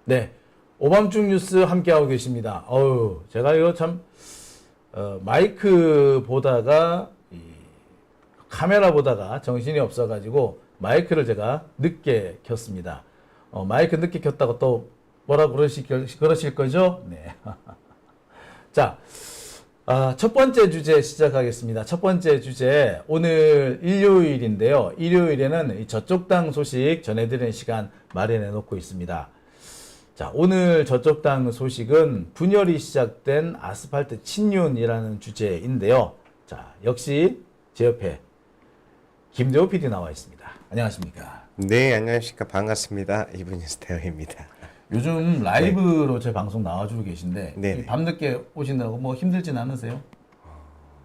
네, 오밤중 뉴스 함께하고 계십니다. 제가 이거 참 마이크 보다가 카메라 보다가 정신이 없어가지고 마이크를 제가 늦게 켰습니다. 마이크 늦게 켰다고 또 뭐라 그러실 거죠? 네. 자, 첫 번째 주제 시작하겠습니다. 첫 번째 주제, 오늘 일요일인데요. 일요일에는 저쪽 당 소식 전해드리는 시간 마련해 놓고 있습니다. 자, 오늘 저쪽 당 소식은 분열이 시작된 아스팔트 친윤이라는 주제인데요. 자, 역시 제 옆에 김대호 PD 나와 있습니다. 안녕하십니까? 네, 안녕하십니까. 반갑습니다. 이분뉴스 대호입니다. 요즘 라이브로 제 방송 나와주고 계신데 네네. 밤늦게 오시느라고 뭐 힘들진 않으세요?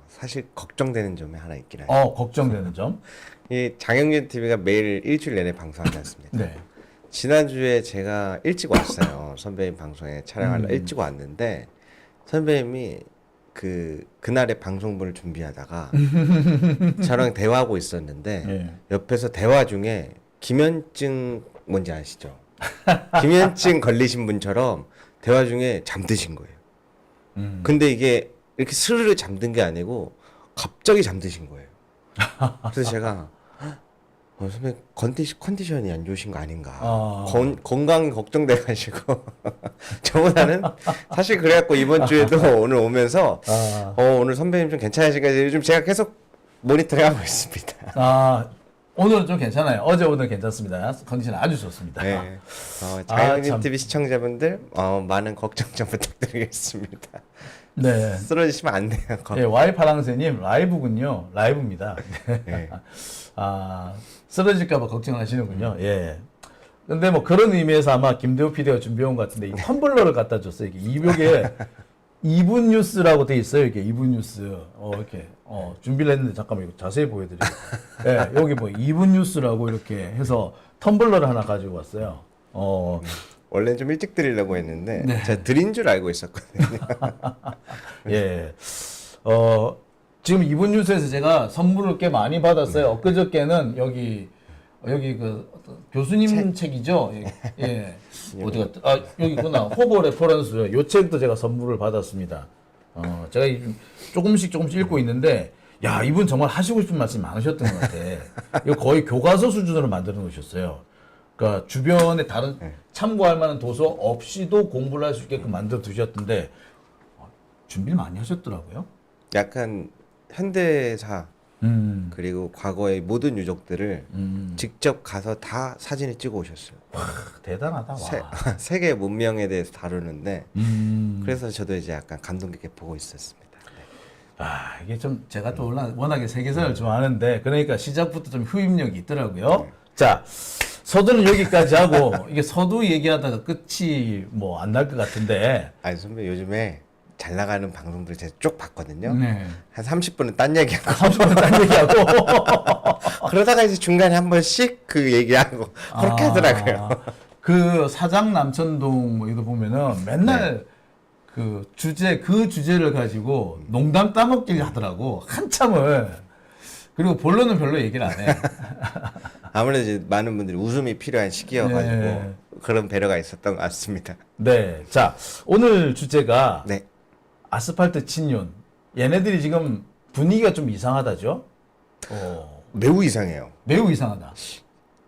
사실 걱정되는 점이 하나 있긴 해요. 걱정되는 점? 이 장영진 TV가 매일 일주일 내내 방송하지 않습니까? 네. 지난주에 제가 일찍 왔어요. 선배님 방송에 촬영하려 일찍 왔는데 선배님이 그날의 방송분을 준비하다가 저랑 대화하고 있었는데 네. 옆에서 대화 중에 김현증 뭔지 아시죠? 김현증 걸리신 분처럼 대화 중에 잠드신 거예요. 근데 이게 이렇게 스르르 잠든 게 아니고 갑자기 잠드신 거예요. 그래서 제가 선배 컨디션이 안 좋으신 거 아닌가. 건강이 걱정돼가지고 저보다는 사실 그래갖고 이번 주에도 오늘 오면서 오늘 선배님 좀 괜찮으신가 요즘 제가 계속 모니터링하고 있습니다. 오늘은 좀 괜찮아요. 오늘 괜찮습니다. 컨디션 아주 좋습니다. 네. 장영진 TV 시청자분들 많은 걱정 좀 부탁드리겠습니다. 네. 쓰러지시면 안 돼요. 네, Y파랑새님 라이브군요. 라이브입니다. 네. 쓰러질까봐 걱정하시는군요. 예. 근데 뭐 그런 의미에서 아마 김대호 PD가 준비한 것 같은데 이 텀블러를 갖다 줬어요. 이게 이벽에 2분 뉴스라고 돼 있어요. 이게 2분 뉴스. 이렇게 준비를 했는데 잠깐만 이거 자세히 보여드릴게요. 예, 여기 뭐 2분 뉴스라고 이렇게 해서 텀블러를 하나 가지고 왔어요. 원래는 좀 일찍 드리려고 했는데 네. 제가 드린 줄 알고 있었거든요. 예. 지금 2분 뉴스에서 제가 선물을 꽤 많이 받았어요. 엊그저께는 여기 그 교수님 책이죠. 예. 어디가 여기 있구나. 호보 레퍼런스. 요 책도 제가 선물을 받았습니다. 제가 조금씩 읽고 있는데 야, 이분 정말 하시고 싶은 말씀이 많으셨던 것 같아. 이거 거의 교과서 수준으로 만들어 놓으셨어요. 그러니까 주변에 다른 참고할 만한 도서 없이도 공부를 할 수 있게끔 만들어 두셨던데 준비를 많이 하셨더라고요. 약간 현대사 그리고 과거의 모든 유적들을 직접 가서 다 사진을 찍어 오셨어요. 대단하다. 와. 세계 문명에 대해서 다루는데 그래서 저도 이제 약간 감동 깊게 보고 있었습니다. 네. 이게 좀 제가 또 워낙에 세계사를 좋아하는데 그러니까 시작부터 좀 흡입력이 있더라고요. 자, 서두는 여기까지 하고 이게 서두 얘기하다가 끝이 뭐 안 날 것 같은데. 아니 선배 요즘에 잘 나가는 방송들 제가 쭉 봤거든요. 네. 한 30분은 딴 얘기하고 30분 딴 얘기하고 그러다가 이제 중간에 한 번씩 그 얘기하고 그렇게 하더라고요. 그 사장 남천동 뭐 이거 보면은 맨날 그 주제를 가지고 농담 따먹기를 하더라고. 한참을. 그리고 본론은 별로 얘기를 안 해. 아무래도 이제 많은 분들이 웃음이 필요한 시기여가지고 그런 배려가 있었던 것 같습니다. 네. 자, 오늘 주제가 네. 아스팔트 친윤. 얘네들이 지금 분위기가 좀 이상하다죠? 매우 이상해요. 매우 이상하다.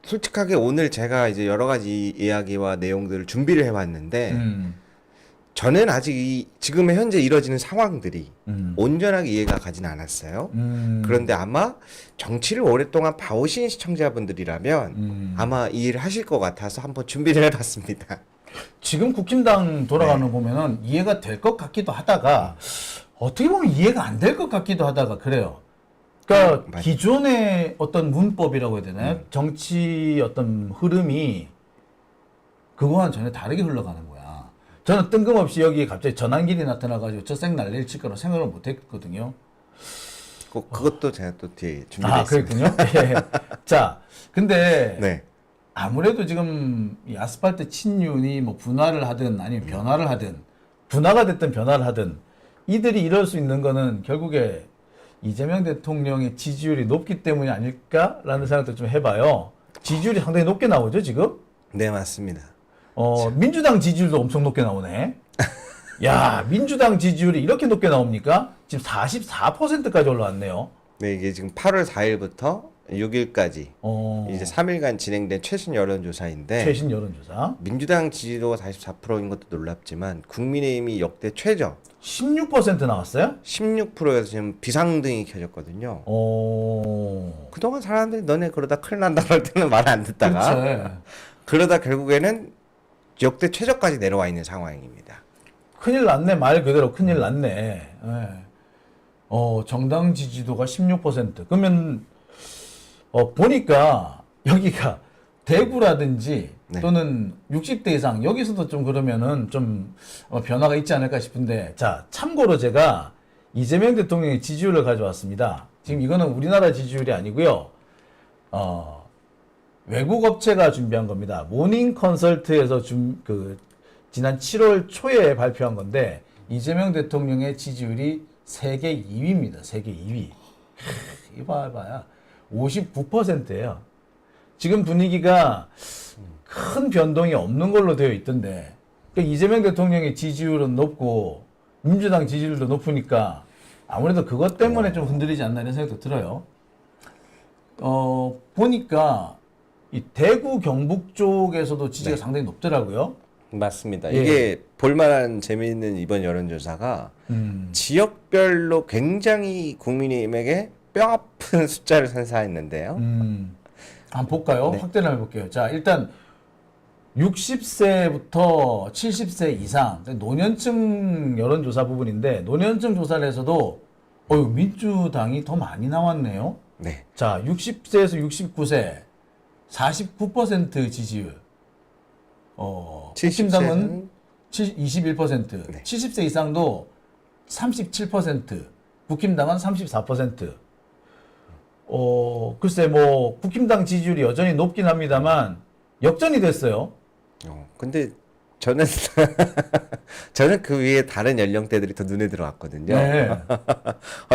솔직하게 오늘 제가 이제 여러 가지 이야기와 내용들을 준비를 해왔는데 저는 아직 지금의 현재 이뤄지는 상황들이 온전하게 이해가 가진 않았어요. 그런데 아마 정치를 오랫동안 봐오신 시청자분들이라면 아마 이해를 하실 것 같아서 한번 준비를 해봤습니다. 지금 국힘당 돌아가는 거 보면은 이해가 될 것 같기도 하다가 어떻게 보면 이해가 안 될 것 같기도 하다가 그래요. 그러니까 기존의 어떤 문법이라고 해야 되나요? 정치 어떤 흐름이 그거와는 전혀 다르게 흘러가는 거야. 저는 뜬금없이 여기 갑자기 전환길이 나타나가지고 저 생 난리를 칠 거라 생각을 못 했거든요. 그것도 제가 또 뒤에 준비를 했습니다. 그랬군요. 예. 자, 근데 네. 아무래도 지금 이 아스팔트 친윤이 뭐 분화를 하든 아니면 변화를 하든 분화가 됐든 변화를 하든 이들이 이럴 수 있는 거는 결국에 이재명 대통령의 지지율이 높기 때문이 아닐까라는 생각도 좀 해봐요. 지지율이 상당히 높게 나오죠, 지금? 네, 맞습니다. 민주당 지지율도 엄청 높게 나오네. 야, 민주당 지지율이 이렇게 높게 나옵니까? 지금 44%까지 올라왔네요. 네, 이게 지금 8월 4일부터 6일까지 이제 3일간 진행된 최신 여론조사인데 최신 여론조사. 민주당 지지도가 44%인 것도 놀랍지만 국민의힘이 역대 최저 16% 나왔어요? 16%에서 지금 비상등이 켜졌거든요. 그동안 사람들이 너네 그러다 큰일 난다 그럴 때는 말 안 듣다가 그치. 그러다 결국에는 역대 최저까지 내려와 있는 상황입니다. 큰일 났네. 말 그대로 큰일 났네. 예. 정당 지지도가 16%. 그러면 보니까 여기가 대구라든지 네. 또는 60대 이상 여기서도 좀 그러면은 좀 변화가 있지 않을까 싶은데, 자, 참고로 제가 이재명 대통령의 지지율을 가져왔습니다. 지금 이거는 우리나라 지지율이 아니고요. 외국 업체가 준비한 겁니다. 모닝 컨설트에서 지난 7월 초에 발표한 건데, 이재명 대통령의 지지율이 세계 2위입니다. 세계 2위. 이거 봐야 59%예요. 지금 분위기가 큰 변동이 없는 걸로 되어 있던데, 그러니까 이재명 대통령의 지지율은 높고 민주당 지지율도 높으니까 아무래도 그것 때문에 좀 흔들리지 않나 이런 생각도 들어요. 보니까 이 대구 경북 쪽에서도 지지가 네. 상당히 높더라고요. 맞습니다. 예. 이게 볼만한 재미있는 이번 여론조사가 지역별로 굉장히 국민의힘에게 뼈아픈 숫자를 선사했는데요. 한번 볼까요? 네. 확대를 해볼게요. 자, 일단 60세부터 70세 이상 노년층 여론조사 부분인데, 노년층 조사를 해서도 민주당이 더 많이 나왔네요. 네. 자, 60세에서 69세 49% 지지율. 국힘당은 21%, 네. 70세 이상도 37%, 국힘당은 34%. 글쎄 뭐 국힘당 지지율이 여전히 높긴 합니다만 역전이 됐어요. 근데 저는 저는 그 위에 다른 연령대들이 더 눈에 들어왔거든요. 네.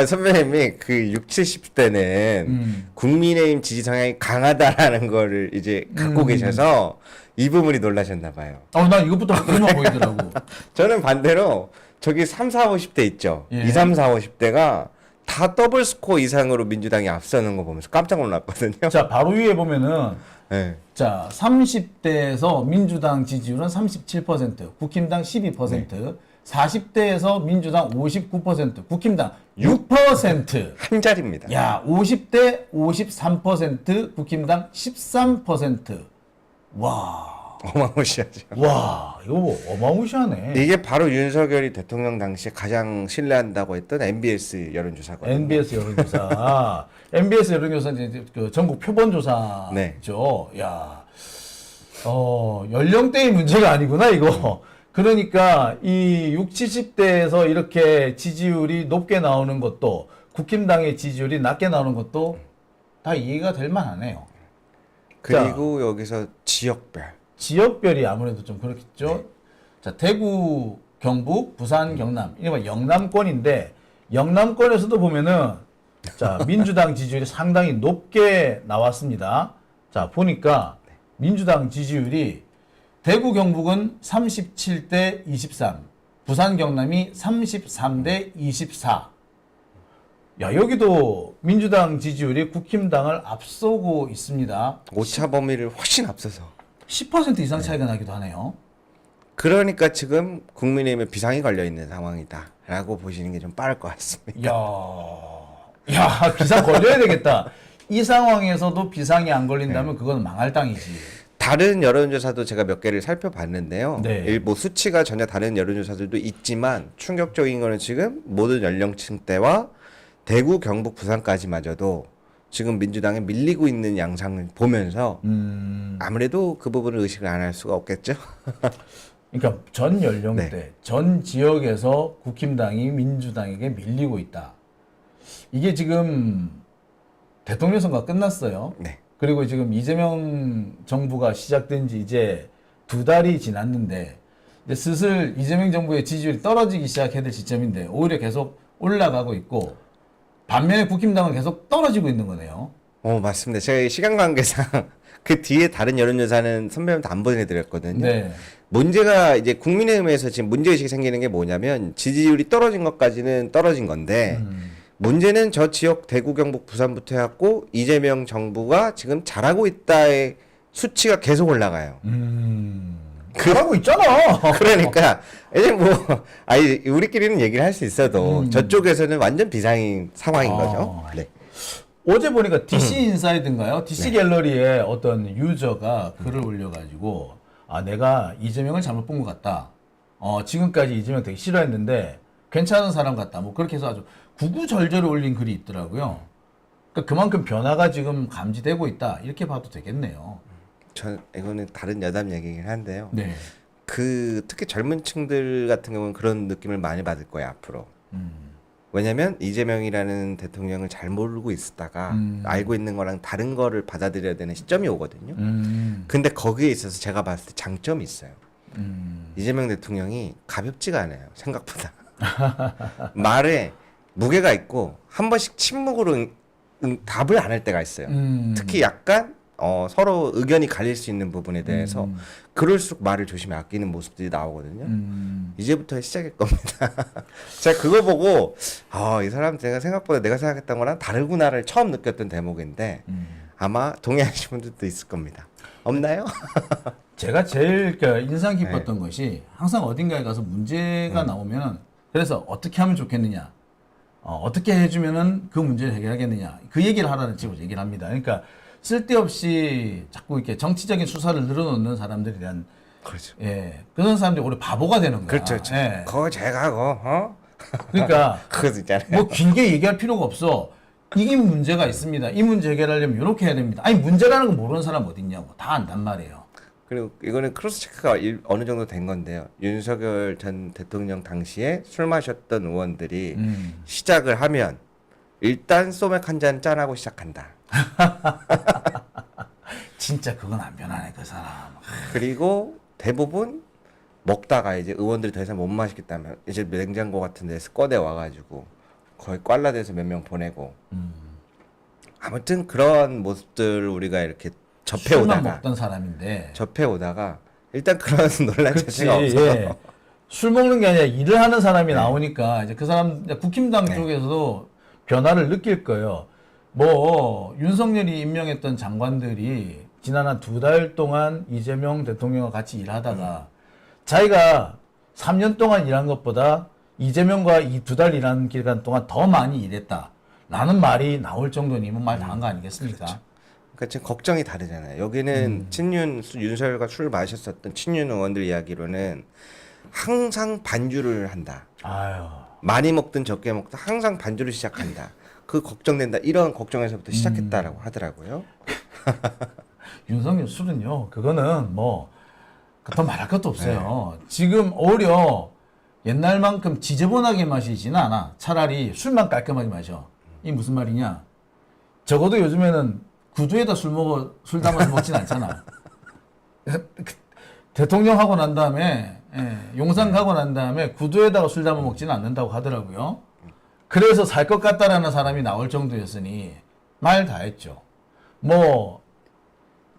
선배님이 그 6, 70대는 국민의힘 지지 성향이 강하다라는 거를 이제 갖고 계셔서 이 부분이 놀라셨나 봐요. 난 이것부터 그것만 보이더라고. 저는 반대로 저기 3, 4, 50대 있죠. 예. 2, 3, 4, 50대가 다 더블 스코어 이상으로 민주당이 앞서는 거 보면서 깜짝 놀랐거든요. 자, 바로 위에 보면은 네. 자, 30대에서 민주당 지지율은 37%, 국힘당 12%, 40대에서 민주당 59%, 국힘당 6%. 한 자리입니다. 야, 50대 53%, 국힘당 13%. 와. 어마무시하죠. 와, 이거 뭐 어마무시하네. 이게 바로 윤석열이 대통령 당시에 가장 신뢰한다고 했던 MBS 여론조사거든요. MBS 여론조사. MBS 여론조사는 이제 그 전국 표본조사죠. 네. 야, 연령대의 문제가 아니구나, 이거. 그러니까 이 60, 70대에서 이렇게 지지율이 높게 나오는 것도, 국힘당의 지지율이 낮게 나오는 것도 다 이해가 될 만하네요. 그리고 여기서 지역별. 지역별이 아무래도 좀 그렇겠죠. 네. 자, 대구, 경북, 부산, 경남, 이른바 영남권인데, 영남권에서도 보면은, 자, 민주당 지지율이 상당히 높게 나왔습니다. 자, 보니까 민주당 지지율이 대구, 경북은 37대 23, 부산, 경남이 33대 24. 야, 여기도 민주당 지지율이 국힘당을 앞서고 있습니다. 오차 범위를 훨씬 앞서서. 10% 이상 차이가 나기도 하네요. 그러니까 지금 국민의힘에 비상이 걸려 있는 상황이다라고 보시는 게 좀 빠를 것 같습니다. 야, 비상 걸려야 되겠다. 이 상황에서도 비상이 안 걸린다면 그건 망할 땅이지. 다른 여론조사도 제가 몇 개를 살펴봤는데요. 네. 일부 수치가 전혀 다른 여론조사들도 있지만 충격적인 거는 지금 모든 연령층대와 대구, 경북, 부산까지마저도 지금 민주당에 밀리고 있는 양상을 보면서 아무래도 그 부분을 의식을 안 할 수가 없겠죠. 그러니까 전 연령대, 네. 전 지역에서 국힘당이 민주당에게 밀리고 있다. 이게 지금 대통령 선거가 끝났어요. 네. 그리고 지금 이재명 정부가 시작된 지 이제 2달이 지났는데, 이제 슬슬 이재명 정부의 지지율이 떨어지기 시작해야 될 시점인데 오히려 계속 올라가고 있고, 반면에 국힘당은 계속 떨어지고 있는 거네요. 맞습니다. 제가 시간 관계상 그 뒤에 다른 여론조사는 선배님한테 안 보내드렸거든요. 네. 문제가 이제 국민의힘에서 지금 문제의식이 생기는 게 뭐냐면 지지율이 떨어진 것까지는 떨어진 건데 문제는 저 지역 대구, 경북, 부산부터 해갖고 이재명 정부가 지금 잘하고 있다의 수치가 계속 올라가요. 그러고 있잖아. 그러니까 이제 아니 우리끼리는 얘기를 할 수 있어도 저쪽에서는 완전 비상인 상황인 거죠. 네. 어제 보니까 DC 인사이드인가요? DC 갤러리에 어떤 유저가 글을 올려가지고 내가 이재명을 잘못 본 것 같다. 지금까지 이재명 되게 싫어했는데 괜찮은 사람 같다. 뭐 그렇게 해서 아주 구구절절을 올린 글이 있더라고요. 그러니까 그만큼 변화가 지금 감지되고 있다. 이렇게 봐도 되겠네요. 이거는 다른 여담 얘기긴 한데요. 네. 특히 젊은 층들 같은 경우는 그런 느낌을 많이 받을 거예요, 앞으로. 왜냐면 이재명이라는 대통령을 잘 모르고 있었다가 알고 있는 거랑 다른 거를 받아들여야 되는 시점이 오거든요. 근데 거기에 있어서 제가 봤을 때 장점이 있어요. 이재명 대통령이 가볍지가 않아요, 생각보다. 말에 무게가 있고 한 번씩 침묵으로 답을 안 할 때가 있어요. 특히 약간 서로 의견이 갈릴 수 있는 부분에 대해서 그럴수록 말을 조심히 아끼는 모습들이 나오거든요. 이제부터 시작일 겁니다. 제가 그거 보고 이 사람 생각보다 내가 생각했던 거랑 다르구나를 처음 느꼈던 대목인데 아마 동의하시는 분들도 있을 겁니다. 없나요? 제가 제일 인상 깊었던 것이 항상 어딘가에 가서 문제가 나오면 그래서 어떻게 하면 좋겠느냐, 어떻게 해주면은 그 문제를 해결하겠느냐, 그 얘기를 하라는 식으로 얘기를 합니다. 그러니까 쓸데없이 자꾸 이렇게 정치적인 수사를 늘어놓는 사람들에 대한 그렇죠. 그런 사람들이 오히려 바보가 되는 거야. 그렇죠. 그거 제가 그러니까 그거 있잖아요. 뭐 길게 얘기할 필요가 없어. 이게 문제가 있습니다. 이 문제 해결하려면 이렇게 해야 됩니다. 아니 문제라는 거 모르는 사람 어디 있냐고. 다 안단 말이에요. 그리고 이거는 크로스 체크가 어느 정도 된 건데요. 윤석열 전 대통령 당시에 술 마셨던 의원들이 시작을 하면 일단 소맥 한 잔 짠하고 시작한다. 진짜 그건 안 변하네 그 사람. 그리고 대부분 먹다가 이제 의원들이 더 이상 못 마시겠다면 이제 냉장고 같은 데서 꺼내 와가지고 거의 꽐라돼서 몇 명 보내고 아무튼 그런 모습들 우리가 이렇게 술만 먹던 사람인데 접해오다가 일단 그런 논란 그치, 자체가 없어서 술 먹는 게 아니라 일을 하는 사람이 나오니까 이제 그 사람 국힘당 쪽에서도 변화를 느낄 거예요. 뭐 윤석열이 임명했던 장관들이 지난 한 2달 동안 이재명 대통령과 같이 일하다가 자기가 3년 동안 일한 것보다 이재명과 이 2달 일하는 기간 동안 더 많이 일했다라는 말이 나올 정도니면 말 다 한 거 아니겠습니까? 그렇죠. 그러니까 지금 걱정이 다르잖아요. 여기는 윤석열과 술 마셨었던 친윤 의원들 이야기로는 항상 반주를 한다. 아유. 많이 먹든 적게 먹든 항상 반주를 시작한다. 그 걱정된다. 이런 걱정에서부터 시작했다라고 하더라고요. 윤석열 술은요. 그거는 뭐 더 말할 것도 없어요. 지금 오히려 옛날만큼 지저분하게 마시지는 않아. 차라리 술만 깔끔하게 마셔. 이게 무슨 말이냐? 적어도 요즘에는 구두에다 술 담아서 먹진 않잖아. 대통령 하고 난 다음에 용산 가고 난 다음에 구두에다가 술 담아 먹지는 않는다고 하더라고요. 그래서 살 것 같다라는 사람이 나올 정도였으니 말 다 했죠. 뭐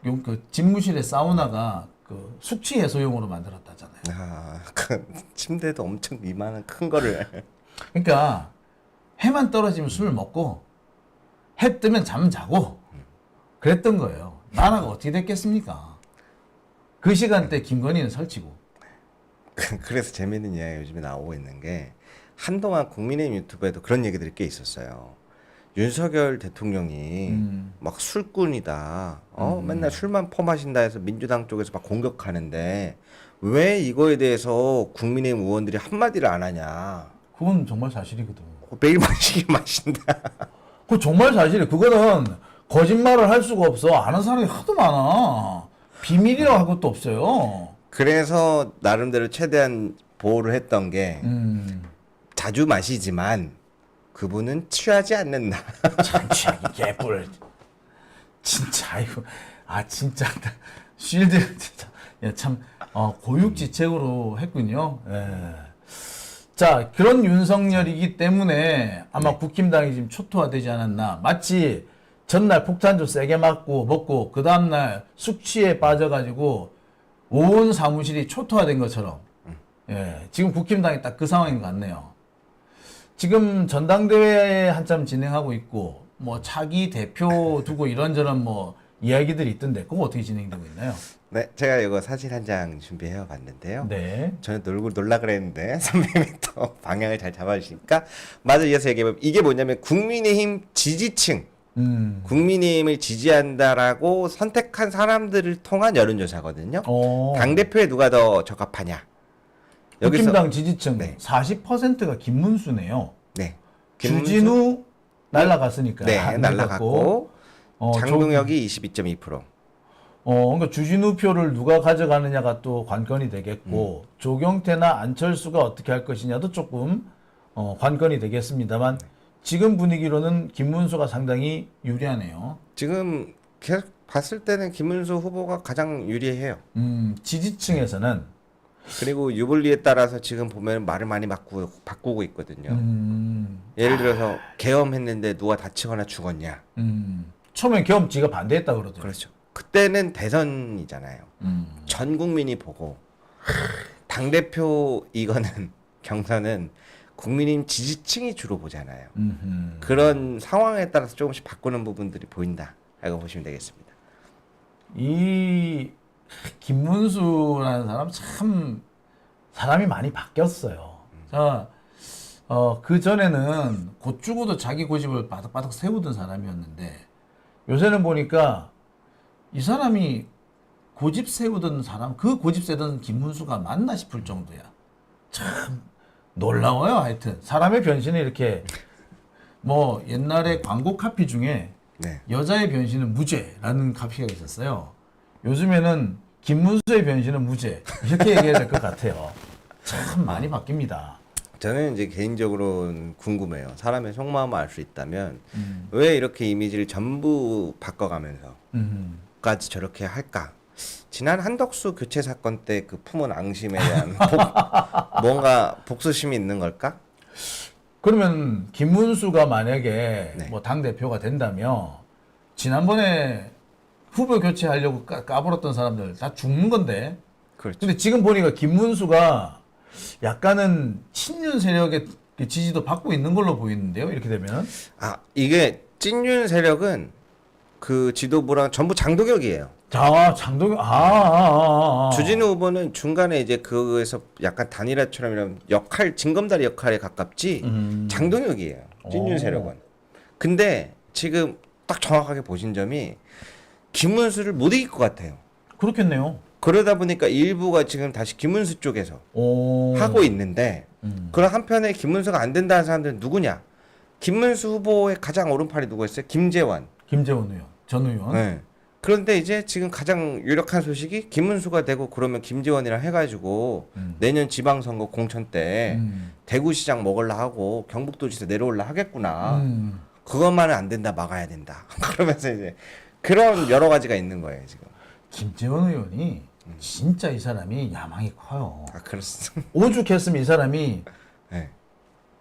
그 집무실에 사우나가 그 숙취 해소용으로 만들었다잖아요. 그 침대도 엄청 이만한 큰 거를. 그러니까 해만 떨어지면 술을 먹고 해 뜨면 잠 자고 그랬던 거예요. 나라가 어떻게 됐겠습니까? 그 시간대 김건희는 설치고. 그래서 재밌는 이야기가 요즘에 나오고 있는 게 한동안 국민의힘 유튜브에도 그런 얘기들이 꽤 있었어요. 윤석열 대통령이 막 술꾼이다. 맨날 술만 퍼마신다 해서 민주당 쪽에서 막 공격하는데 왜 이거에 대해서 국민의힘 의원들이 한마디를 안 하냐. 그건 정말 사실이거든. 매일 마시게 마신다. 그거 정말 사실이에요. 그거는 거짓말을 할 수가 없어. 아는 사람이 하도 많아. 비밀이라고 할 것도 없어요. 그래서 나름대로 최대한 보호를 했던 게 자주 마시지만 그분은 취하지 않는다. 참 취하기 개뿔. 진짜 이거 진짜 쉴드 진짜 참 고육지책으로 했군요. 예. 자 그런 윤석열이기 때문에 아마 국힘당이 지금 초토화되지 않았나. 마치 전날 폭탄주 세게 맞고 먹고 그 다음날 숙취에 빠져가지고 온 사무실이 초토화된 것처럼 예, 지금 국힘당이 딱 그 상황인 것 같네요. 지금 전당대회 한참 진행하고 있고 뭐 차기 대표 두고 이런저런 뭐 이야기들이 있던데 그거 어떻게 진행되고 있나요? 네, 제가 이거 사진 한 장 준비해 봤는데요. 네. 저는 놀라 그랬는데 선배님이 또 방향을 잘 잡아주시니까 맞아 이어서 얘기해보면 이게 뭐냐면 국민의힘 지지층 국민의힘을 지지한다라고 선택한 사람들을 통한 여론조사거든요. 당대표에 누가 더 적합하냐. 국힘당 지지층 네. 40%가 김문수네요. 네. 주진우 날라갔으니까. 네, 날라갔고 장동혁이 22.2%. 그러니까 주진우 표를 누가 가져가느냐가 또 관건이 되겠고 조경태나 안철수가 어떻게 할 것이냐도 조금 관건이 되겠습니다만 지금 분위기로는 김문수가 상당히 유리하네요. 지금 계속 봤을 때는 김문수 후보가 가장 유리해요. 지지층에서는 그리고 유불리에 따라서 지금 보면 말을 많이 바꾸고 있거든요. 예를 들어서 계엄했는데 누가 다치거나 죽었냐. 처음엔 계엄지가 반대했다 그러더라고요. 그렇죠. 그때는 대선이잖아요. 전 국민이 보고 당대표 이거는 경선은 국민의힘 지지층이 주로 보잖아요. 그런 상황에 따라서 조금씩 바꾸는 부분들이 보인다. 라고 보시면 되겠습니다. 이 김문수라는 사람 참 사람이 많이 바뀌었어요. 자, 그 전에는 곧 죽어도 자기 고집을 바닥바닥 세우던 사람이었는데 요새는 보니까 이 사람이 고집 세우던 사람, 그 고집 세던 김문수가 맞나 싶을 정도야. 참 놀라워요. 하여튼 사람의 변신이 이렇게 뭐 옛날에 광고 카피 중에 네. 여자의 변신은 무죄라는 카피가 있었어요. 요즘에는 김문수의 변신은 무죄 이렇게 얘기해야 될 것 같아요. 참 많이 바뀝니다. 저는 이제 개인적으로 궁금해요. 사람의 속마음을 알 수 있다면 왜 이렇게 이미지를 전부 바꿔가면서까지 저렇게 할까? 지난 한덕수 교체 사건 때 그 품은 앙심에 대한 뭔가 복수심이 있는 걸까? 그러면 김문수가 만약에 네. 뭐 당 대표가 된다면 지난번에 후보 교체하려고 까불었던 사람들 다 죽는 건데. 그렇죠. 근데 지금 보니까 김문수가 약간은 친윤 세력의 지지도 받고 있는 걸로 보이는데요. 이렇게 되면. 아, 이게 찐윤 세력은 그 지도부랑 전부 장동혁이에요. 자, 장동혁, 주진우 후보는 중간에 이제 그거에서 약간 단일화처럼 이런 역할, 징검다리 역할에 가깝지 장동혁이에요. 찐윤 오. 세력은. 근데 지금 딱 정확하게 보신 점이 김문수를 못 이길 것 같아요. 그렇겠네요. 그러다 보니까 일부가 지금 다시 김문수 쪽에서 오. 하고 있는데 그런 한편에 김문수가 안 된다는 사람들은 누구냐? 김문수 후보의 가장 오른팔이 누구였어요? 김재원. 김재원 의원, 전 의원. 네. 그런데 이제 지금 가장 유력한 소식이 김문수가 되고 그러면 김재원이랑 해가지고 내년 지방선거 공천 때 대구시장 먹으려 하고 경북도지사 내려올라 하겠구나. 그것만은 안 된다, 막아야 된다. 그러면서 이제 그런 여러 가지가 있는 거예요 지금. 김재원 의원이 진짜 이 사람이 야망이 커요. 아 그렇습니다. 오죽했으면 이 사람이 네.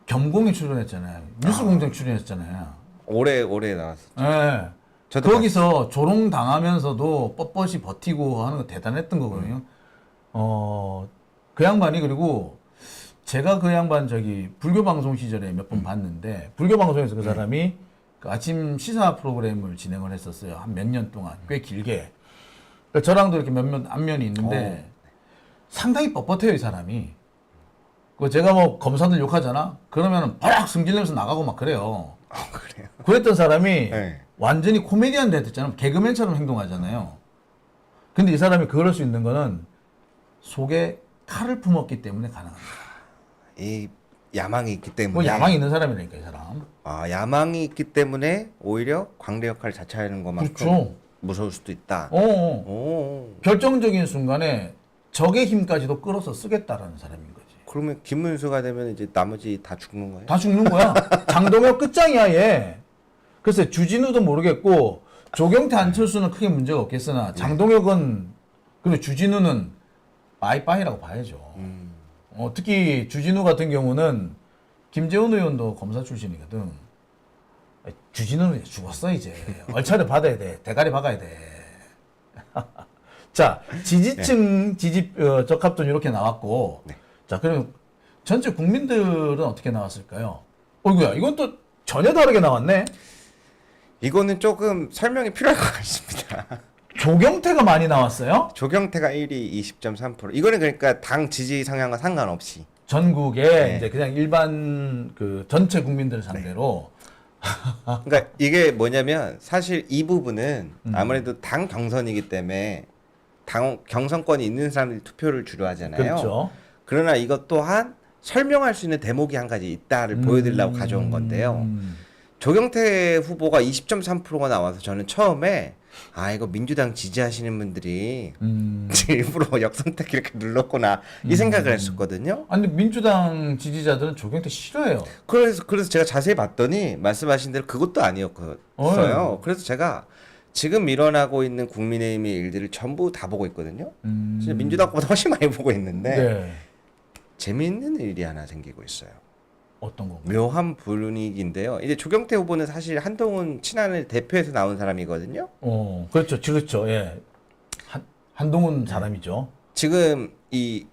겸공에 출연했잖아요. 뉴스공장 출연했잖아요. 오래 나왔어. 예. 저도 거기서 조롱 당하면서도 뻣뻣이 버티고 하는 거 대단했던 거거든요. 그 양반이 그리고 제가 그 양반 불교 방송 시절에 몇 번 봤는데 불교 방송에서 그 사람이 그 아침 시사 프로그램을 진행을 했었어요. 한 몇 년 동안 꽤 길게. 그러니까 저랑도 이렇게 몇몇 안면이 있는데 상당히 뻣뻣해요 이 사람이. 그 제가 뭐 검사들 욕하잖아. 그러면은 바락 승질내면서 나가고 막 그래요. 그래요. 그랬던 사람이 네. 완전히 코미디언 됐잖아요. 개그맨처럼 행동하잖아요. 근데 이 사람이 그럴 수 있는 거는 속에 칼을 품었기 때문에 가능합니다. 이 야망이 있기 때문에. 뭐 야망이 있는 사람이라니까 이 사람. 아 야망이 있기 때문에 오히려 광대 역할을 자처하는 것만큼 그렇죠. 무서울 수도 있다. 오. 결정적인 순간에 적의 힘까지도 끌어서 쓰겠다라는 사람인 거지. 그러면 김문수가 되면 이제 나머지 다 죽는 거예요? 다 죽는 거야. 장동혁 끝장이야 얘. 글쎄 주진우도 모르겠고 조경태 안철수는 크게 문제가 없겠으나 장동혁은 그리고 주진우는 빠이빠이라고 봐야죠. 특히 주진우 같은 경우는 김재원 의원도 검사 출신이거든. 주진우는 죽었어 이제. 얼차려 받아야 돼. 대가리 박아야 돼. 자, 지지층 지지 적합도 이렇게 나왔고, 네. 자, 그럼 전체 국민들은 어떻게 나왔을까요? 어이구야, 이건 또 전혀 다르게 나왔네. 이거는 조금 설명이 필요할 것 같습니다. 조경태가 많이 나왔어요. 조경태가 1위 20.3%. 이거는 그러니까 당 지지 성향과 상관없이 전국에 네. 이제 그냥 일반 그 전체 국민들 상대로. 그러니까 이게 뭐냐면 사실 이 부분은 아무래도 당 경선이기 때문에 당 경선권이 있는 사람들이 투표를 주로 하잖아요. 그렇죠. 그러나 이것 또한 설명할 수 있는 대목이 한 가지 있다를 보여드리려고 가져온 건데요. 조경태 후보가 20.3%가 나와서 저는 처음에 이거 민주당 지지하시는 분들이 일부러 역선택 이렇게 눌렀구나 이 생각을 했었거든요. 아니 민주당 지지자들은 조경태 싫어해요. 그래서 제가 자세히 봤더니 말씀하신 대로 그것도 아니었어요. 그래서 제가 지금 일어나고 있는 국민의힘의 일들을 전부 다 보고 있거든요. 진짜 민주당보다 훨씬 많이 보고 있는데 네. 재미있는 일이 하나 생기고 있어요. 어떤 건가요? 묘한 분위기인데요. 이제 조경태 후보는 사실 한동훈 친한을 대표해서 나온 사람이거든요. 그렇죠, 그렇죠. 예, 한동훈 사람이죠. 지금 이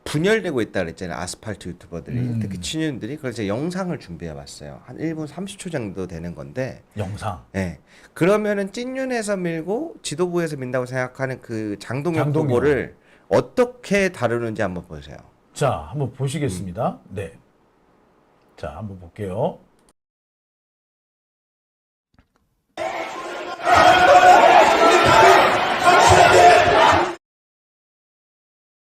분열되고 있다 그랬잖아요. 아스팔트 유튜버들이 특히 친윤들이. 그래서 제가 영상을 준비해봤어요. 한 1분 30초 정도 되는 건데. 영상. 네. 그러면은 찐윤에서 밀고 지도부에서 민다고 생각하는 그 장동혁 장동혁. 후보를 어떻게 다루는지 한번 보세요. 자, 한번 보시겠습니다. 네. 자, 한번 볼게요.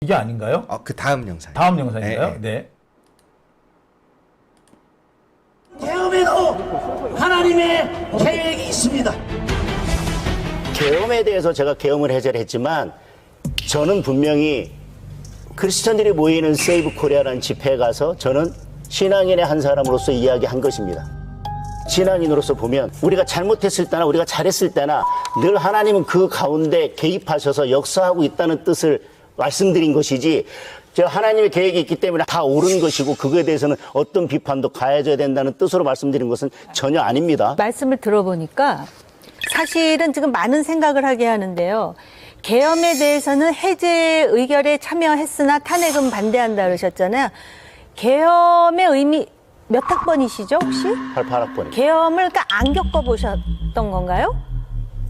이게 아닌가요? 그 다음 영상. 다음 영상인가요? 네. 네. 계엄에도 하나님의 계획이 있습니다. 계엄에 대해서 제가 계엄을 해제했지만 저는 분명히 크리스천들이 모이는 세이브 코리아라는 집회에 가서 저는 신앙인의 한 사람으로서 이야기한 것입니다. 신앙인으로서 보면 우리가 잘못했을 때나 우리가 잘했을 때나 늘 하나님은 그 가운데 개입하셔서 역사하고 있다는 뜻을 말씀드린 것이지 제가 하나님의 계획이 있기 때문에 다 옳은 것이고 그거에 대해서는 어떤 비판도 가해져야 된다는 뜻으로 말씀드린 것은 전혀 아닙니다. 말씀을 들어보니까 사실은 지금 많은 생각을 하게 하는데요. 계엄에 대해서는 해제 의결에 참여했으나 탄핵은 반대한다 그러셨잖아요. 계엄의 의미 몇 학번이시죠 혹시? 88학번이. 계엄을 그러니까 안 겪어보셨던 건가요?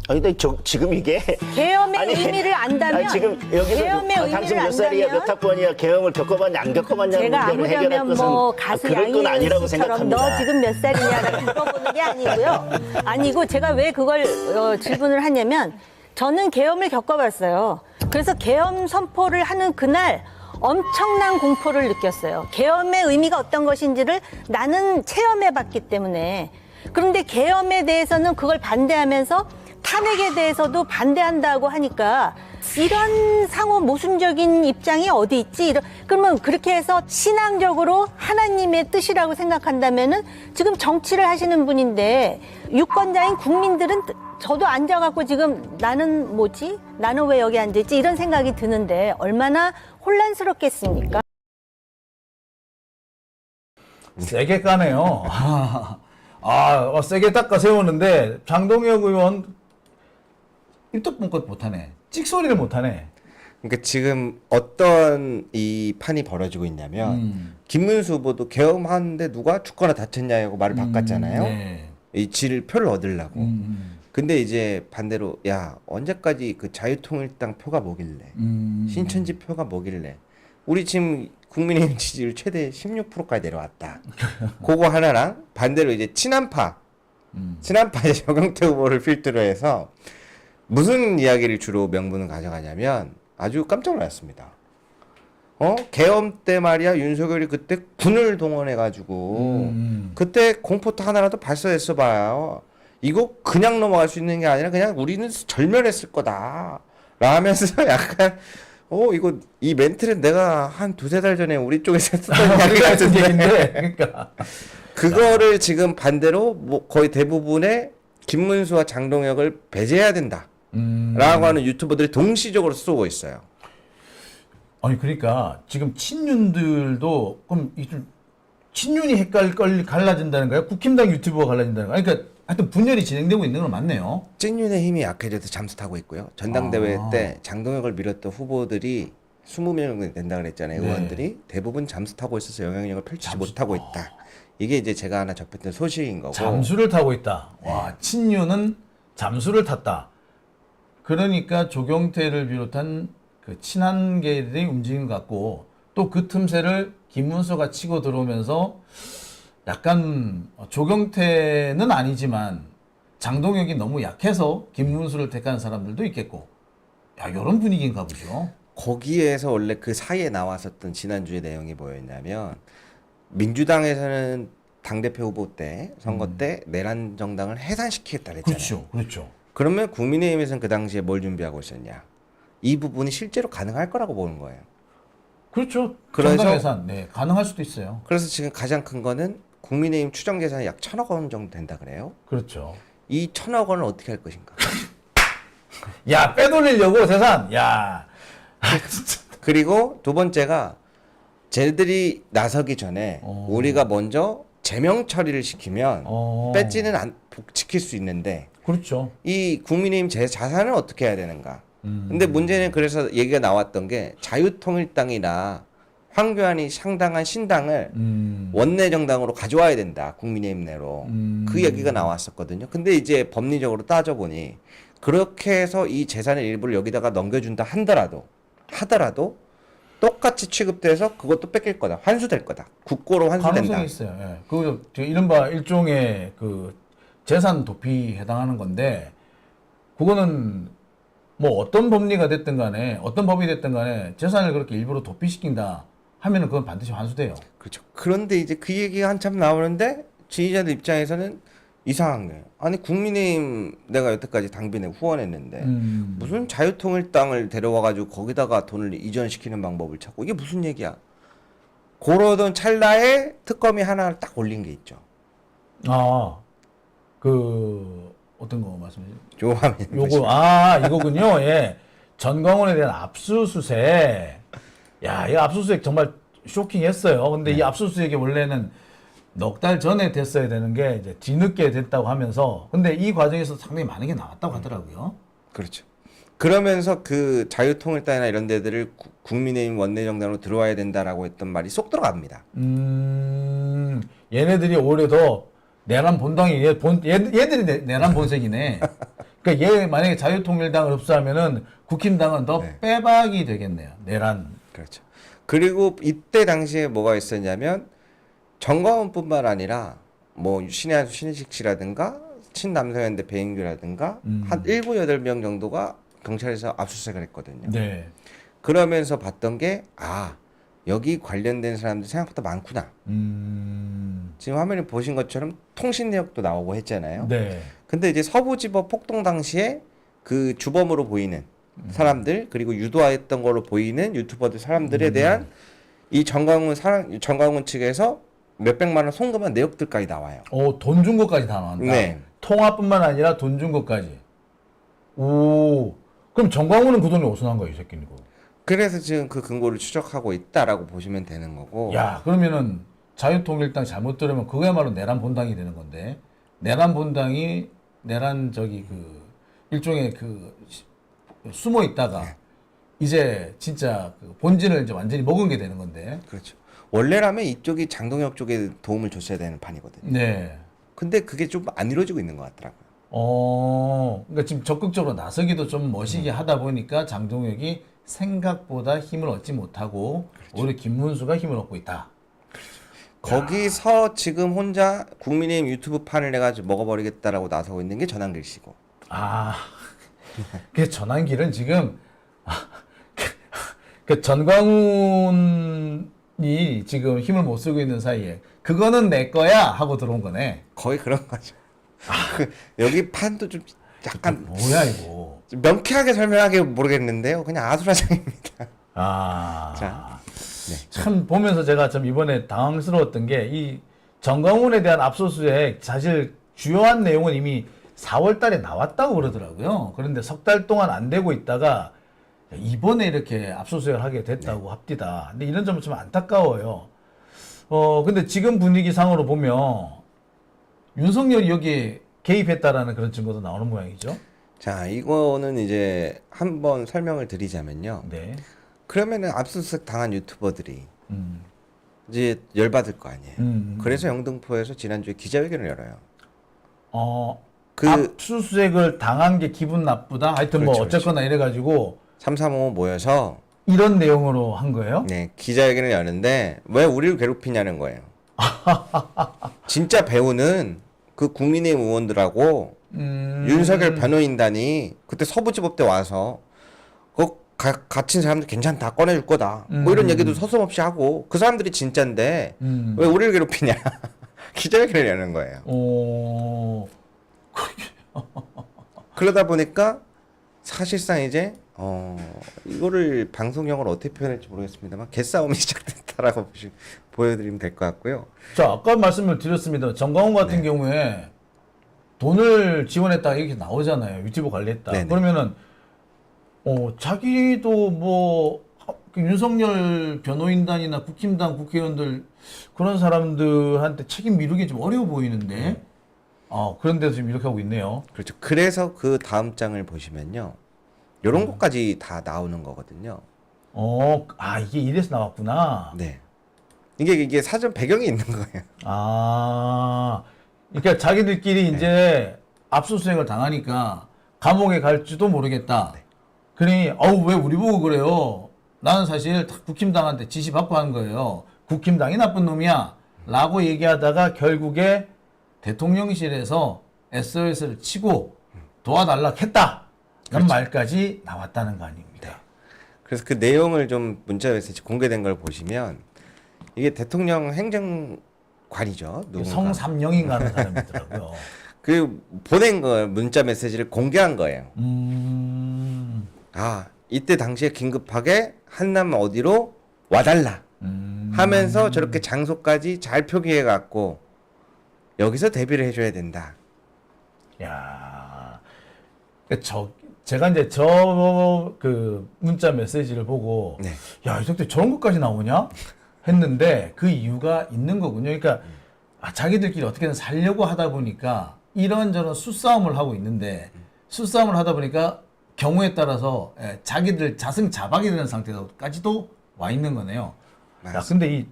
아니, 근데 지금 이게. 계엄의 아니, 의미를 안다면 아니, 지금 여기서 계엄의 당신 의미를 몇 살이야, 안다면 몇 학번이야, 계엄을 겪어봤냐, 안 겪어봤냐는 제가 문제를 해결할 아무려면 것은 뭐 가수 그럴 건 아니라고 양희은 씨처럼 생각합니다. 너 지금 몇 살이냐라고 물어보는 게 아니고요. 아니고 제가 왜 그걸 질문을 하냐면 저는 계엄을 겪어봤어요. 그래서 계엄 선포를 하는 그날 엄청난 공포를 느꼈어요. 계엄의 의미가 어떤 것인지를 나는 체험해봤기 때문에. 그런데 계엄에 대해서는 그걸 반대하면서 탄핵에 대해서도 반대한다고 하니까 이런 상호 모순적인 입장이 어디 있지? 그러면 그렇게 해서 신앙적으로 하나님의 뜻이라고 생각한다면은 지금 정치를 하시는 분인데 유권자인 국민들은 저도 앉아갖고 지금 나는 뭐지? 나는 왜 여기 앉아있지? 이런 생각이 드는데 얼마나 혼란스럽겠습니까? 세게 까네요. 세게 닦아 세우는데 장동혁 의원 입도 뻥끗 못하네. 찍소리를 못하네. 그러니까 지금 어떤 이 판이 벌어지고 있냐면 김문수 후보도 계엄하는데 누가 죽거나 다쳤냐고 말을 바꿨잖아요. 네. 이 표를 얻으려고. 근데 이제 반대로 야 언제까지 그 자유통일당 표가 뭐길래 신천지 표가 뭐길래 우리 지금 국민의힘 지지율 최대 16%까지 내려왔다. 그거 하나랑 반대로 이제 친한파의 조경태 후보를 필두로 해서 무슨 이야기를 주로 명분을 가져가냐면 아주 깜짝 놀랐습니다. 계엄 때 말이야 윤석열이 그때 군을 동원해가지고 그때 공포타 하나라도 발사했어 봐요. 이거 그냥 넘어갈 수 있는 게 아니라 그냥 우리는 절멸했을 거다. 라면서 약간 이거 이 멘트는 내가 한 두세 달 전에 우리 쪽에서 했었던 이야기 같은데 그러니까 그거를 지금 반대로 뭐 거의 대부분의 김문수와 장동혁을 배제해야 된다. 라고 하는 유튜버들이 동시적으로 쏘고 있어요. 아니 그러니까 지금 친윤들도 그럼 친윤이 갈라진다는 거야? 국힘당 유튜버가 갈라진다는 거야? 그러니까 하여튼 분열이 진행되고 있는 건 맞네요. 찐윤의 힘이 약해져서 잠수 타고 있고요. 전당대회 아. 때 장동혁을 밀었던 후보들이 20명 된다 그랬잖아요. 네. 의원들이 대부분 잠수 타고 있어서 영향력을 펼치지 못하고 있다. 이게 이제 제가 하나 접했던 소식인 거고. 잠수를 타고 있다. 와, 친윤은 잠수를 탔다. 그러니까 조경태를 비롯한 그 친한계들이 움직이는 것 같고 또 그 틈새를 김문수가 치고 들어오면서 약간 조경태는 아니지만 장동혁이 너무 약해서 김문수를 택하는 사람들도 있겠고 야, 이런 분위기인가 보죠. 거기에서 원래 그 사이에 나왔었던 지난주의 내용이 뭐였냐면 민주당에서는 당대표 후보 때 선거 때 내란 정당을 해산시키겠다 그랬잖아요. 그렇죠. 그렇죠. 그러면 국민의힘에서는 그 당시에 뭘 준비하고 있었냐? 이 부분이 실제로 가능할 거라고 보는 거예요. 그렇죠. 그래서- 정당 예산 네, 가능할 수도 있어요. 그래서 지금 가장 큰 거는 국민의힘 추정 예산이 약 1,000억 원 정도 된다 그래요. 그렇죠. 이 1,000억 원을 어떻게 할 것인가? 야, 빼돌리려고 세상. 야. 진짜. 그리고 두 번째가 쟤들이 나서기 전에 우리가 먼저 제명 처리를 시키면 뺏지는 지킬 수 있는데 그렇죠. 이 국민의힘 제 자산을 어떻게 해야 되는가? 근데 문제는 그래서 얘기가 나왔던 게 자유통일당이나 황교안이 상당한 신당을 원내 정당으로 가져와야 된다. 국민의힘 내로. 그 얘기가 나왔었거든요. 근데 이제 법리적으로 따져보니 그렇게 해서 이 재산의 일부를 여기다가 넘겨준다 하더라도 똑같이 취급돼서 그것도 뺏길 거다. 환수될 거다. 국고로 환수된다. 가능성이 있어요. 예. 그 이른바 일종의 그 재산 도피에 해당하는 건데 그거는 뭐 어떤 법리가 됐든 간에 어떤 법이 됐든 간에 재산을 그렇게 일부러 도피시킨다 하면은 그건 반드시 환수돼요. 그렇죠. 그런데 이제 그 얘기가 한참 나오는데 지지자들 입장에서는 이상한 게 아니 국민의힘 내가 여태까지 당비내 후원했는데 무슨 자유통일당을 데려와가지고 거기다가 돈을 이전시키는 방법을 찾고 이게 무슨 얘기야? 그러던 찰나에 특검이 하나 딱 올린 게 있죠. 아, 그 어떤 거 말씀하세요? 요 화면 요거 이거군요. 예. 전광훈에 대한 압수수색. 야, 이 압수수색 정말 쇼킹했어요. 근데 이 압수수색이 원래는 넉 달 전에 됐어야 되는 게 이제 뒤늦게 됐다고 하면서 근데 이 과정에서 상당히 많은 게 나왔다고 하더라고요. 그렇죠. 그러면서 그 자유통일당이나 이런 데들을 국민의힘 원내정당으로 들어와야 된다라고 했던 말이 쏙 들어갑니다. 얘네들이 오히려 더 내란 본당이 얘들이 내란 본색이네. 그러니까 얘 만약에 자유통일당을 흡수하면은 국힘당은 더 네. 빼박이 되겠네요. 내란. 그렇죠. 그리고 이때 당시에 뭐가 있었냐면 정광훈뿐만 아니라 뭐 신혜한수 신혜식 씨라든가 친남성연대 배인규라든가 한 7, 8명 정도가 경찰에서 압수수색을 했거든요. 네. 그러면서 봤던 게 여기 관련된 사람들 생각보다 많구나. 지금 화면에 보신 것처럼 통신 내역도 나오고 했잖아요. 네. 근데 이제 서부지법 폭동 당시에 그 주범으로 보이는 사람들 그리고 유도했던 걸로 보이는 유튜버들 사람들에 대한 이 정광훈 측에서 몇백만 원 송금한 내역들까지 나와요. 돈 준 것까지 다 나온다. 네. 통화뿐만 아니라 돈 준 것까지. 오. 그럼 정광훈은 그 돈이 어디서 난 거예요, 이 새끼는? 그래서 지금 그 근거를 추적하고 있다라고 보시면 되는 거고. 야, 그러면은 자유통일당 잘못 들으면 그거야말로 내란 본당이 되는 건데 내란 본당이 내란 일종의 숨어 있다가 이제 진짜 그 본진을 이제 완전히 먹은 게 되는 건데. 그렇죠. 원래라면 이쪽이 장동혁 쪽에 도움을 줬어야 되는 판이거든요. 네. 근데 그게 좀 안 이루어지고 있는 것 같더라고요. 그러니까 지금 적극적으로 나서기도 좀 멋이게 하다 보니까 장동혁이 생각보다 힘을 얻지 못하고 오히려 김문수가 힘을 얻고 있다. 거기서 지금 혼자 국민의힘 유튜브 판을 해가지고 먹어버리겠다라고 나서고 있는 게 전한길 씨고. 그 전환길은 지금 그 전광훈이 지금 힘을 못 쓰고 있는 사이에 그거는 내 거야 하고 들어온 거네. 거의 그런 거죠. 여기 판도 좀 약간 뭐야 이거? 좀 명쾌하게 설명하기 모르겠는데요. 그냥 아수라장입니다. 자, 네. 참 보면서 제가 좀 이번에 당황스러웠던 게 이 정광훈에 대한 압수수색 사실 주요한 내용은 이미 4월 달에 나왔다고 그러더라고요. 그런데 석 달 동안 안 되고 있다가 이번에 이렇게 압수수색을 하게 됐다고 합디다. 근데 이런 점은 좀 안타까워요. 근데 지금 분위기상으로 보면 윤석열이 여기에 개입했다라는 그런 증거도 나오는 모양이죠. 자, 이거는 이제 한번 설명을 드리자면요. 네. 그러면은 압수수색 당한 유튜버들이 음. 이제 열받을 거 아니에요. 음. 그래서 영등포에서 지난주에 기자회견을 열어요. 그 압수수색을 당한 게 기분 나쁘다. 하여튼 뭐 그렇죠, 어쨌거나 이래가지고 335 모여서 이런 내용으로 한 거예요. 네, 기자회견을 여는데 왜 우리를 괴롭히냐는 거예요. 진짜 배우는 그 국민의힘 의원들하고 윤석열 변호인단이 그때 서부지법대 와서 갇힌 사람들 괜찮다 꺼내줄 거다 뭐 이런 얘기도 서슴없이 하고 그 사람들이 진짜인데 왜 우리를 괴롭히냐 기자회견을 여는 거예요. 그렇게 그러다 보니까 사실상 이제 이거를 방송용어로 어떻게 표현할지 모르겠습니다만 개싸움이 시작됐다라고 보여드리면 될 것 같고요. 자, 아까 말씀을 드렸습니다. 정광훈 같은 경우에 돈을 지원했다 이렇게 나오잖아요. 유튜브 관리했다. 네네. 그러면은 자기도 뭐 윤석열 변호인단이나 국힘당 국회의원들 그런 사람들한테 책임 미루기 좀 어려워 보이는데 그런데도 지금 이렇게 하고 있네요. 그렇죠. 그래서 그 다음 장을 보시면요. 요런 것까지 다 나오는 거거든요. 이게 이래서 나왔구나. 네. 이게 사전 배경이 있는 거예요. 그러니까 자기들끼리 이제 압수수색을 당하니까 감옥에 갈지도 모르겠다. 그러니 왜 우리 보고 그래요? 나는 사실 국힘당한테 지시 받고 한 거예요. 국힘당이 나쁜 놈이야. 라고 얘기하다가 결국에 대통령실에서 SOS를 치고 도와달라 했다. 그런 말까지 나왔다는 거 아닙니까? 그래서 그 내용을 좀 문자 메시지 공개된 걸 보시면 이게 대통령 행정관이죠. 누군가. 성삼령인가 하는 사람이더라고요. 그 보낸 거 문자 메시지를 공개한 거예요. 이때 당시에 긴급하게 한남 어디로 와달라 하면서 저렇게 장소까지 잘 표기해 갖고 여기서 대비를 해줘야 된다. 야, 제가 이제 그 문자 메시지를 보고 네. 야, 이 새끼 저런 것까지 나오냐 했는데 그 이유가 있는 거군요. 그러니까 자기들끼리 어떻게든 살려고 하다 보니까 이런저런 수싸움을 하고 있는데 수싸움을 하다 보니까 경우에 따라서 자기들 자승자박이 되는 상태까지도 와 있는 거네요. 야, 근데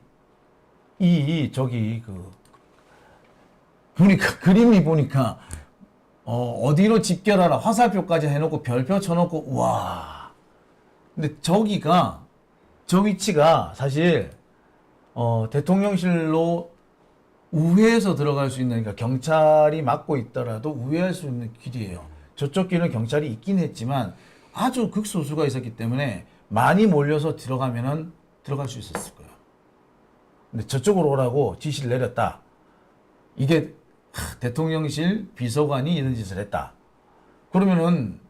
저기 보니까 그림이 보니까 어디로 집결하라 화살표까지 해놓고 별표 쳐놓고 우와. 근데 저 위치가 사실 대통령실로 우회해서 들어갈 수 있는, 그러니까 경찰이 막고 있더라도 우회할 수 있는 길이에요. 저쪽 길은 경찰이 있긴 했지만 아주 극소수가 있었기 때문에 많이 몰려서 들어가면은 들어갈 수 있었을 거예요. 근데 저쪽으로 오라고 지시를 내렸다. 이게 대통령실 비서관이 이런 짓을 했다. 그러면은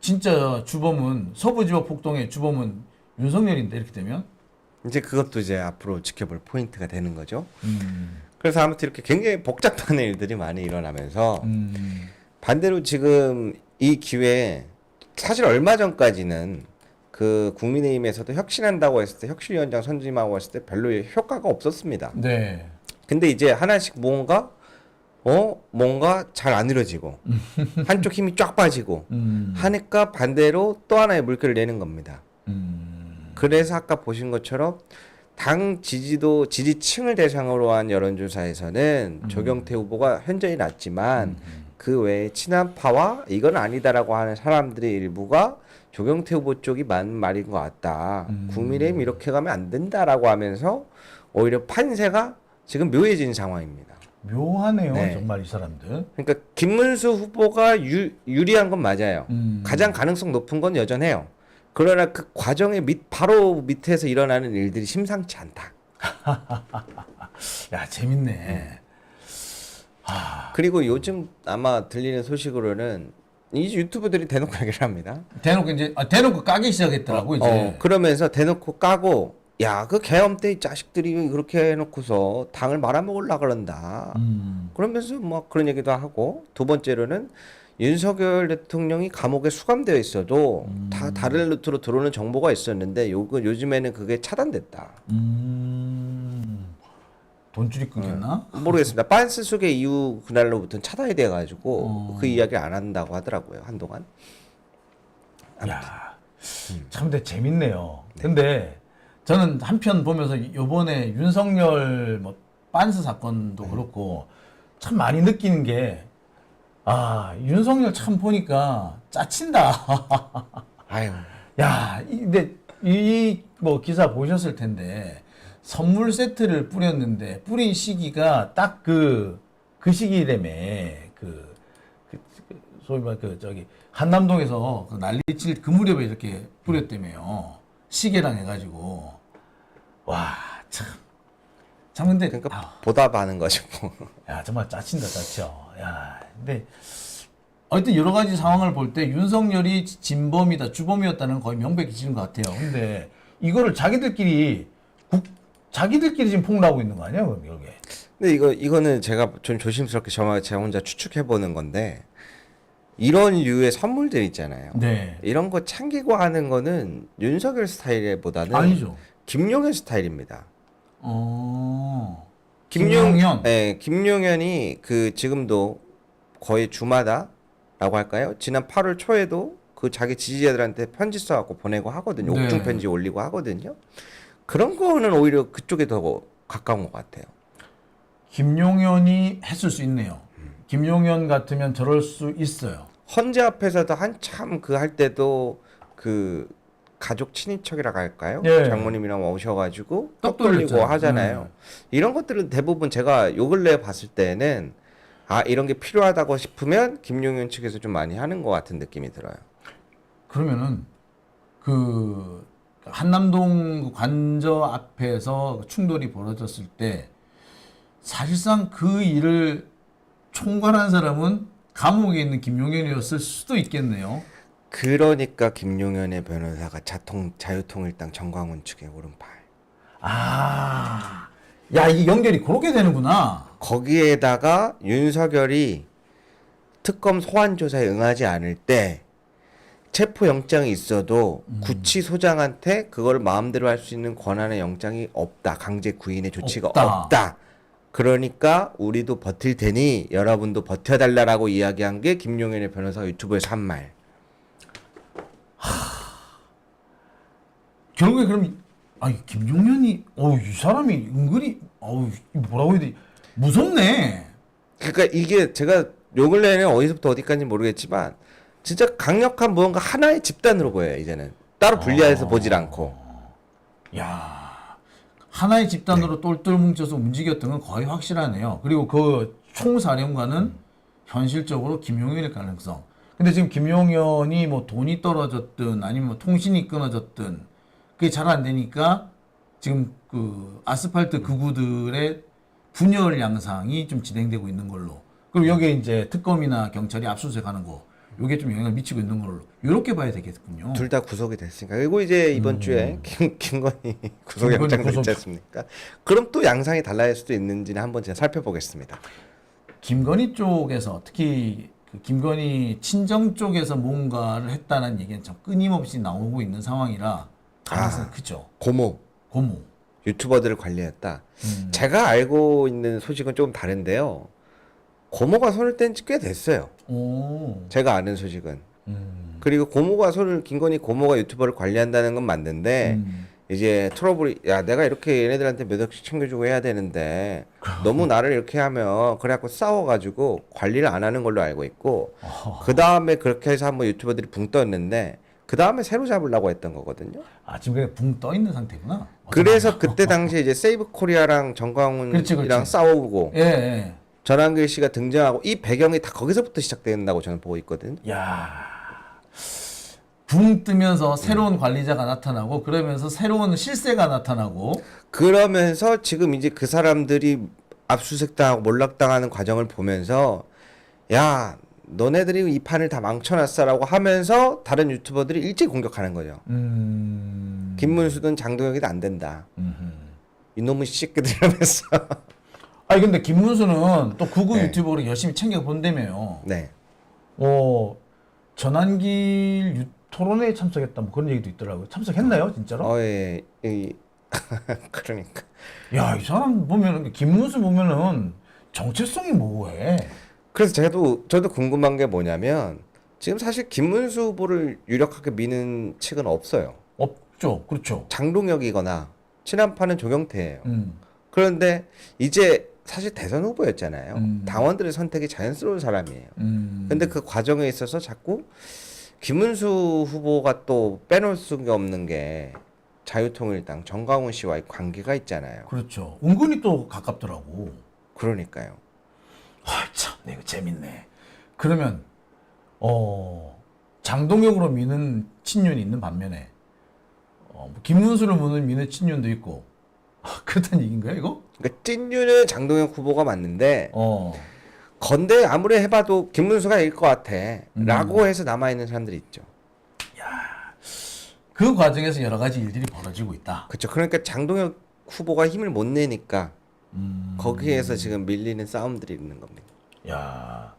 진짜 주범은 서부지법 폭동의 주범은 윤석열인데 이렇게 되면 이제 그것도 이제 앞으로 지켜볼 포인트가 되는 거죠. 그래서 아무튼 이렇게 굉장히 복잡한 일들이 많이 일어나면서 반대로 지금 이 기회에 사실 얼마 전까지는 그 국민의힘에서도 혁신한다고 했을 때 혁신위원장 선임하고 했을 때 별로 효과가 없었습니다. 네. 근데 이제 하나씩 뭔가 잘 안 이루어지고 한쪽 힘이 쫙 빠지고 하니까 반대로 또 하나의 물결을 내는 겁니다. 그래서 아까 보신 것처럼 당 지지층을 대상으로 한 여론조사에서는 조경태 후보가 현저히 낮지만 그 외에 친한파와 이건 아니다라고 하는 사람들의 일부가 조경태 후보 쪽이 맞는 말인 것 같다. 국민의힘 이렇게 가면 안 된다라고 하면서 오히려 판세가 지금 묘해진 상황입니다. 묘하네요. 네. 정말 이 사람들. 그러니까 김문수 후보가 유리한 건 맞아요. 가장 가능성 높은 건 여전해요. 그러나 그 과정의 바로 밑에서 일어나는 일들이 심상치 않다. 야, 재밌네. 그리고 요즘 아마 들리는 소식으로는 이제 유튜브들이 대놓고 얘기를 합니다. 대놓고 까기 시작했더라고 이제. 그러면서 대놓고 까고 그 계엄 때 이 자식들이 그렇게 해놓고서 당을 말아먹으려고 그런다. 그러면서 뭐 그런 얘기도 하고 두 번째로는 윤석열 대통령이 감옥에 수감되어 있어도 다 다른 루트로 들어오는 정보가 있었는데 요즘에는 그게 차단됐다. 돈줄이 끊겼나? 모르겠습니다. 빤스 소개 이후 그날로부터는 차단이 돼가지고 그 이야기를 안 한다고 하더라고요 한동안. 야, 참 근데 재밌네요. 근데 저는 한편 보면서 요번에 윤석열 뭐 빤스 사건도 그렇고 참 많이 느끼는 게 윤석열 참 보니까 짜친다. 아유. 야, 근데 이 뭐 기사 보셨을 텐데 선물 세트를 뿌렸는데 뿌린 시기가 딱 그 시기라며 소위 말 저기 한남동에서 그 난리칠 그 무렵에 이렇게 뿌렸다며요. 시계랑 해가지고 참 근데 그러니까 보답하는 거죠. 뭐. 야 정말 짜친다 짜쳐. 야 근데 하여튼 여러 가지 상황을 볼 때 윤석열이 진범이다 주범이었다는 거의 명백히 지는 것 같아요. 근데 이거를 자기들끼리 지금 폭로하고 있는 거 아니야? 그럼 이게. 근데 이거는 제가 좀 조심스럽게 제가 혼자 추측해 보는 건데 이런 류의 선물들 있잖아요. 네. 이런 거 챙기고 하는 거는 윤석열 스타일보다는 아니죠. 김용현 스타일입니다. 김용현. 네, 김용현이 그 지금도 거의 주마다라고 할까요? 지난 8월 초에도 그 자기 지지자들한테 편지 써갖고 보내고 하거든요. 네. 옥중 편지 올리고 하거든요. 그런 거는 오히려 그쪽에 더 가까운 것 같아요. 김용현이 했을 수 있네요. 김용현 같으면 저럴 수 있어요. 헌재 앞에서도 한참 그 할 때도 그 가족 친인척이라고 할까요? 예. 장모님이랑 오셔가지고 떡 떡 돌리고 돌렸잖아요. 하잖아요. 이런 것들은 대부분 제가 요 근래 봤을 때는 이런 게 필요하다고 싶으면 김용현 측에서 좀 많이 하는 것 같은 느낌이 들어요. 그러면은 그 한남동 관저 앞에서 충돌이 벌어졌을 때 사실상 그 일을 총괄한 사람은 감옥에 있는 김용현이었을 수도 있겠네요. 그러니까 김용현의 변호사가 자유통일당 정광훈 측의 오른팔. 야, 이 연결이 그렇게 되는구나. 거기에다가 윤석열이 특검 소환 조사에 응하지 않을 때 체포 영장이 있어도 구치소장한테 그걸 마음대로 할 수 있는 권한의 영장이 없다. 강제 구인의 조치가 없다. 그러니까 우리도 버틸 테니 여러분도 버텨달라라고 이야기한 게 김용현의 변호사가 유튜브에서 한 말. 결국에 그럼 김용현이 이 사람이 은근히 뭐라고 해야 되지? 무섭네. 그러니까 이게 제가 요 근래에는 어디서부터 어디까지 모르겠지만 진짜 강력한 무언가 하나의 집단으로 보여요. 이제는 따로 분리해서 보질 않고. 야, 하나의 집단으로 똘똘 뭉쳐서 움직였던 건 거의 확실하네요. 그리고 그 총사령관은 현실적으로 김용현일 가능성. 근데 지금 김용현이 뭐 돈이 떨어졌든 아니면 뭐 통신이 끊어졌든 그게 잘 안 되니까 지금 그 아스팔트 극우들의 분열 양상이 좀 진행되고 있는 걸로. 그리고 여기에 이제 특검이나 경찰이 압수수색하는 거, 요게 좀 영향을 미치고 있는 걸로. 이렇게 봐야 되겠군요. 둘 다 구속이 됐으니까. 그리고 이제 이번 주에 김건희 구속영장 구속. 냈지 않습니까? 그럼 또 양상이 달라질 수도 있는지는 한번 제가 살펴보겠습니다. 김건희 쪽에서 특히 그 김건희 친정 쪽에서 뭔가를 했다는 얘기는 참 끊임없이 나오고 있는 상황이라 가능성이 크죠. 고모 유튜버들을 관리했다. 제가 알고 있는 소식은 조금 다른데요. 고모가 손을 뗀 지 꽤 됐어요. 오. 제가 아는 소식은. 그리고 김건희 고모가 유튜버를 관리한다는 건 맞는데 이제 트러블이 내가 이렇게 얘네들한테 몇 억씩 챙겨주고 해야 되는데 너무 나를 이렇게 하면 그래갖고 싸워가지고 관리를 안 하는 걸로 알고 있고 그 다음에 그렇게 해서 한번 유튜버들이 붕 떴는데 그 다음에 새로 잡으려고 했던 거거든요. 지금 그냥 붕 떠 있는 상태구나. 그래서 그때 당시에 이제 세이브 코리아랑 정광훈이랑 그렇지. 싸우고 예. 전한길 씨가 등장하고 이 배경이 다 거기서부터 시작된다고 저는 보고 있거든요. 야. 붕 뜨면서 새로운 관리자가 나타나고 그러면서 새로운 실세가 나타나고 그러면서 지금 이제 그 사람들이 압수수색당하고 몰락당하는 과정을 보면서 야 너네들이 이 판을 다 망쳐놨어라고 하면서 다른 유튜버들이 일찍 공격하는 거죠. 김문수든 장동혁이든 안 된다. 이놈의 새끼들이라면서. 근데 김문수는 또 극우 네. 유튜버로 열심히 챙겨 본다며요. 네. 전한길 토론회에 참석했다 뭐 그런 얘기도 있더라고요. 참석했나요, 진짜로? 예. 그러니까. 야, 이 사람 보면은 김문수 보면은 정체성이 뭐해? 그래서 저도 궁금한 게 뭐냐면 지금 사실 김문수 후보를 유력하게 미는 측은 없어요. 없죠. 그렇죠. 장동혁이거나 친한파는 조경태예요. 음. 그런데 이제 사실 대선 후보였잖아요. 음. 당원들의 선택이 자연스러운 사람이에요. 음. 근데 그 과정에 있어서 자꾸 김문수 후보가 또 빼놓을 수가 없는 게 자유통일당 정강훈 씨와의 관계가 있잖아요. 그렇죠. 은근히 또 가깝더라고. 그러니까요. 아, 참, 이거 재밌네. 그러면 장동혁으로 미는 친윤이 있는 반면에 김문수를 미는 친윤도 있고 그렇다는 얘기인 거야 이거? 그러니까 찐유는 장동혁 후보가 맞는데 어. 건대 아무리 해봐도 김문수가 이길 것 같아 라고 해서 남아있는 사람들이 있죠. 그 과정에서 여러 가지 일들이 벌어지고 있다. 그렇죠. 그러니까 장동혁 후보가 힘을 못 내니까 거기에서 지금 밀리는 싸움들이 있는 겁니다. 야,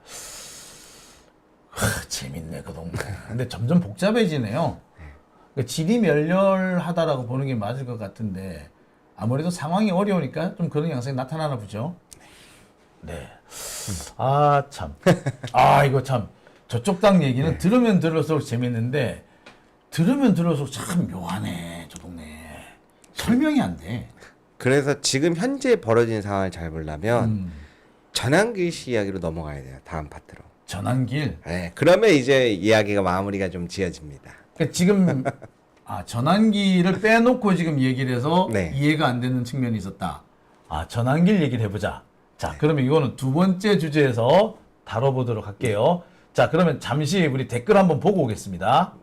재밌네 그 동네. 근데 점점 복잡해지네요. 그러니까 질이 멸렬하다라고 보는 게 맞을 것 같은데 아무래도 상황이 어려우니까 좀 그런 양상이 나타나나 보죠. 네. 아 참. 아 이거 참 저쪽 당 얘기는 들으면 들을수록 재밌는데 들으면 들을수록 참 묘하네 저 동네. 설명이 안 돼. 그래서 지금 현재 벌어진 상황을 잘 보려면 전환길 씨 이야기로 넘어가야 돼요. 다음 파트로. 전환길. 네, 그러면 이제 이야기가 마무리가 좀 지어집니다. 그러니까 지금 전환기를 빼놓고 지금 얘기를 해서 네. 이해가 안 되는 측면이 있었다. 전환길 얘기를 해보자. 자, 그러면 이거는 두 번째 주제에서 다뤄보도록 할게요. 자, 그러면 잠시 우리 댓글 한번 보고 오겠습니다.